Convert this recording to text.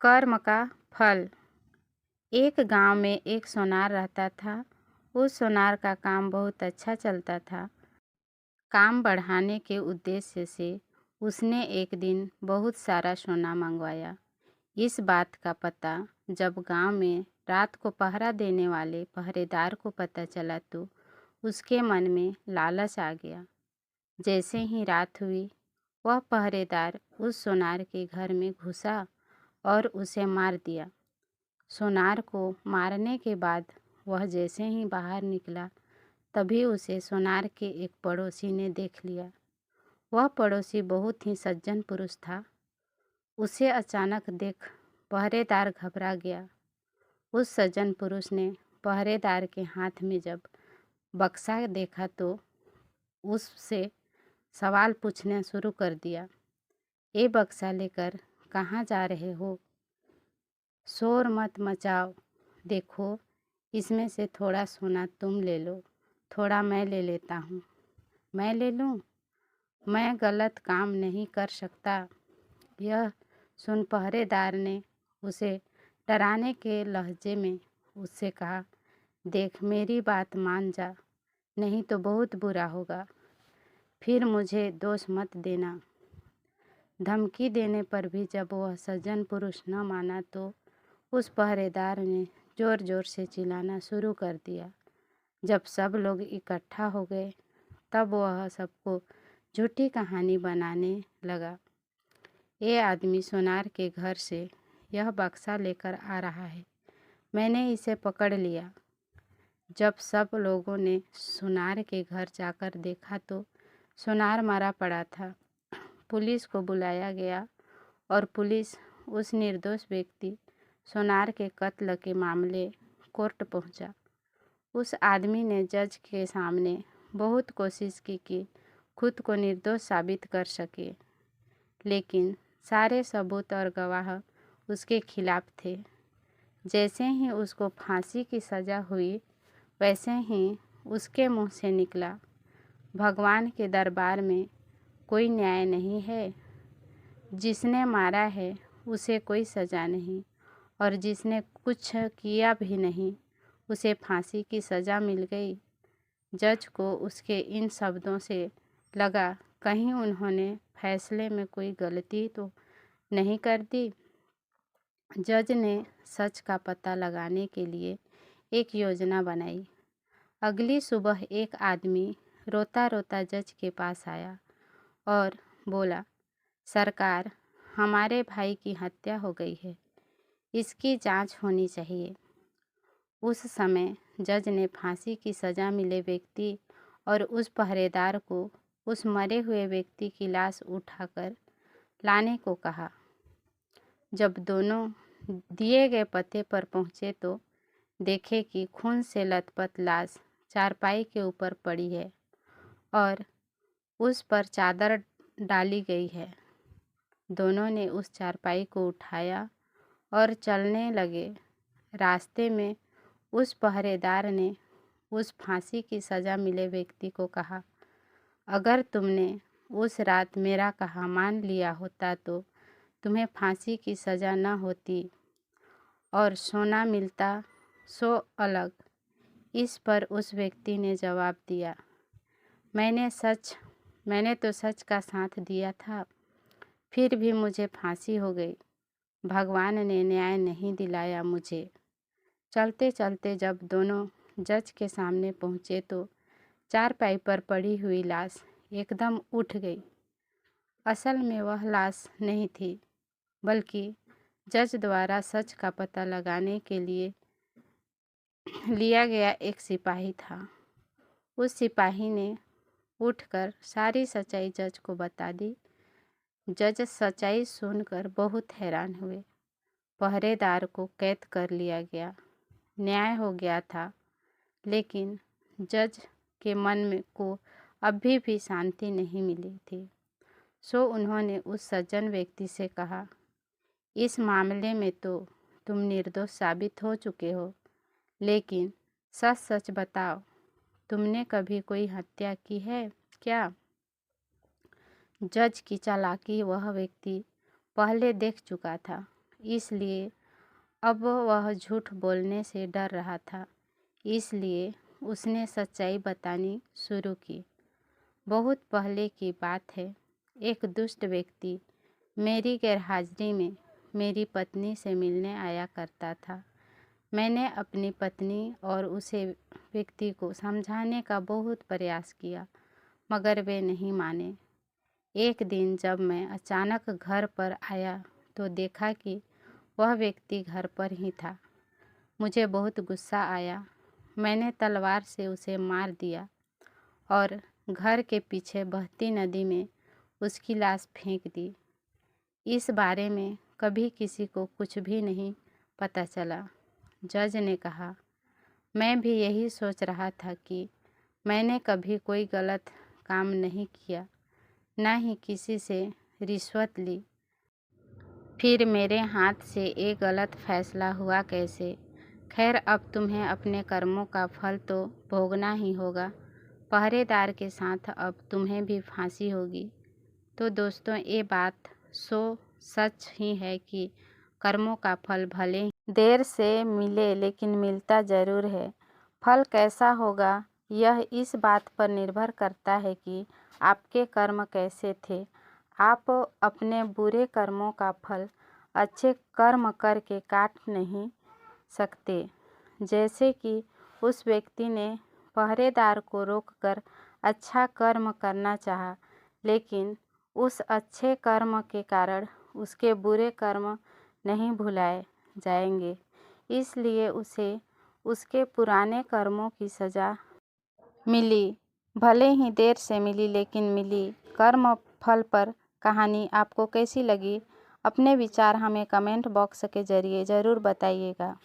कर्म का फल। एक गांव में एक सोनार रहता था। उस सोनार का काम बहुत अच्छा चलता था। काम बढ़ाने के उद्देश्य से उसने एक दिन बहुत सारा सोना मंगवाया। इस बात का पता जब गांव में रात को पहरा देने वाले पहरेदार को पता चला तो उसके मन में लालच आ गया। जैसे ही रात हुई, वह पहरेदार उस सोनार के घर में घुसा और उसे मार दिया। सोनार को मारने के बाद वह जैसे ही बाहर निकला, तभी उसे सोनार के एक पड़ोसी ने देख लिया। वह पड़ोसी बहुत ही सज्जन पुरुष था। उसे अचानक देख पहरेदार घबरा गया। उस सज्जन पुरुष ने पहरेदार के हाथ में जब बक्सा देखा तो उससे सवाल पूछना शुरू कर दिया। ये बक्सा लेकर कहाँ जा रहे हो? शोर मत मचाओ। देखो, इसमें से थोड़ा सोना तुम ले लो, थोड़ा मैं ले लेता हूँ। मैं ले लूँ? मैं गलत काम नहीं कर सकता। यह सुन पहरेदार ने उसे डराने के लहजे में उससे कहा, देख, मेरी बात मान जा, नहीं तो बहुत बुरा होगा। फिर मुझे दोष मत देना। धमकी देने पर भी जब वह सज्जन पुरुष न माना तो उस पहरेदार ने ज़ोर ज़ोर से चिल्लाना शुरू कर दिया। जब सब लोग इकट्ठा हो गए, तब वह सबको झूठी कहानी बनाने लगा। ये आदमी सोनार के घर से यह बक्सा लेकर आ रहा है। मैंने इसे पकड़ लिया। जब सब लोगों ने सोनार के घर जाकर देखा तो सोनार मारा पड़ा था। पुलिस को बुलाया गया और पुलिस उस निर्दोष व्यक्ति सोनार के कत्ल के मामले कोर्ट पहुंचा। उस आदमी ने जज के सामने बहुत कोशिश की कि खुद को निर्दोष साबित कर सके, लेकिन सारे सबूत और गवाह उसके खिलाफ थे। जैसे ही उसको फांसी की सज़ा हुई, वैसे ही उसके मुंह से निकला, भगवान के दरबार में कोई न्याय नहीं है। जिसने मारा है उसे कोई सज़ा नहीं, और जिसने कुछ किया भी नहीं उसे फांसी की सज़ा मिल गई। जज को उसके इन शब्दों से लगा कहीं उन्होंने फैसले में कोई गलती तो नहीं कर दी। जज ने सच का पता लगाने के लिए एक योजना बनाई। अगली सुबह एक आदमी रोता रोता जज के पास आया और बोला, सरकार, हमारे भाई की हत्या हो गई है, इसकी जांच होनी चाहिए। उस समय जज ने फांसी की सज़ा मिले व्यक्ति और उस पहरेदार को उस मरे हुए व्यक्ति की लाश उठाकर लाने को कहा। जब दोनों दिए गए पते पर पहुँचे तो देखे कि खून से लथपथ लाश चारपाई के ऊपर पड़ी है और उस पर चादर डाली गई है। दोनों ने उस चारपाई को उठाया और चलने लगे। रास्ते में उस पहरेदार ने उस फांसी की सज़ा मिले व्यक्ति को कहा, अगर तुमने उस रात मेरा कहा मान लिया होता तो तुम्हें फांसी की सज़ा न होती और सोना मिलता सो अलग। इस पर उस व्यक्ति ने जवाब दिया, मैंने तो सच का साथ दिया था, फिर भी मुझे फांसी हो गई। भगवान ने न्याय नहीं दिलाया मुझे। चलते चलते जब दोनों जज के सामने पहुँचे तो चारपाई पर पड़ी हुई लाश एकदम उठ गई। असल में वह लाश नहीं थी, बल्कि जज द्वारा सच का पता लगाने के लिए लिया गया एक सिपाही था। उस सिपाही ने उठकर सारी सच्चाई जज को बता दी। जज सच्चाई सुनकर बहुत हैरान हुए। पहरेदार को कैद कर लिया गया। न्याय हो गया था, लेकिन जज के मन में को अभी भी शांति नहीं मिली थी। सो उन्होंने उस सज्जन व्यक्ति से कहा, इस मामले में तो तुम निर्दोष साबित हो चुके हो, लेकिन सच सच बताओ, तुमने कभी कोई हत्या की है क्या? जज की चालाकी वह व्यक्ति पहले देख चुका था। इसलिए अब वह झूठ बोलने से डर रहा था। इसलिए उसने सच्चाई बतानी शुरू की। बहुत पहले की बात है। एक दुष्ट व्यक्ति मेरी गैरहाजिरी में मेरी पत्नी से मिलने आया करता था। मैंने अपनी पत्नी और उसे व्यक्ति को समझाने का बहुत प्रयास किया, मगर वे नहीं माने। एक दिन जब मैं अचानक घर पर आया तो देखा कि वह व्यक्ति घर पर ही था। मुझे बहुत गुस्सा आया। मैंने तलवार से उसे मार दिया और घर के पीछे बहती नदी में उसकी लाश फेंक दी। इस बारे में कभी किसी को कुछ भी नहीं पता चला। जज ने कहा, मैं भी यही सोच रहा था कि मैंने कभी कोई गलत काम नहीं किया, न ही किसी से रिश्वत ली। फिर मेरे हाथ से एक गलत फैसला हुआ कैसे? खैर, अब तुम्हें अपने कर्मों का फल तो भोगना ही होगा। पहरेदार के साथ अब तुम्हें भी फांसी होगी। तो दोस्तों, ये बात सच ही है कि कर्मों का फल भले ही देर से मिले लेकिन मिलता ज़रूर है। फल कैसा होगा यह इस बात पर निर्भर करता है कि आपके कर्म कैसे थे। आप अपने बुरे कर्मों का फल अच्छे कर्म करके काट नहीं सकते। जैसे कि उस व्यक्ति ने पहरेदार को रोककर अच्छा कर्म करना चाहा, लेकिन उस अच्छे कर्म के कारण उसके बुरे कर्म नहीं भुलाए जाएंगे, इसलिए उसे उसके पुराने कर्मों की सज़ा मिली। भले ही देर से मिली लेकिन मिली। कर्म फल पर कहानी आपको कैसी लगी? अपने विचार हमें कमेंट बॉक्स के ज़रिए ज़रूर बताइएगा।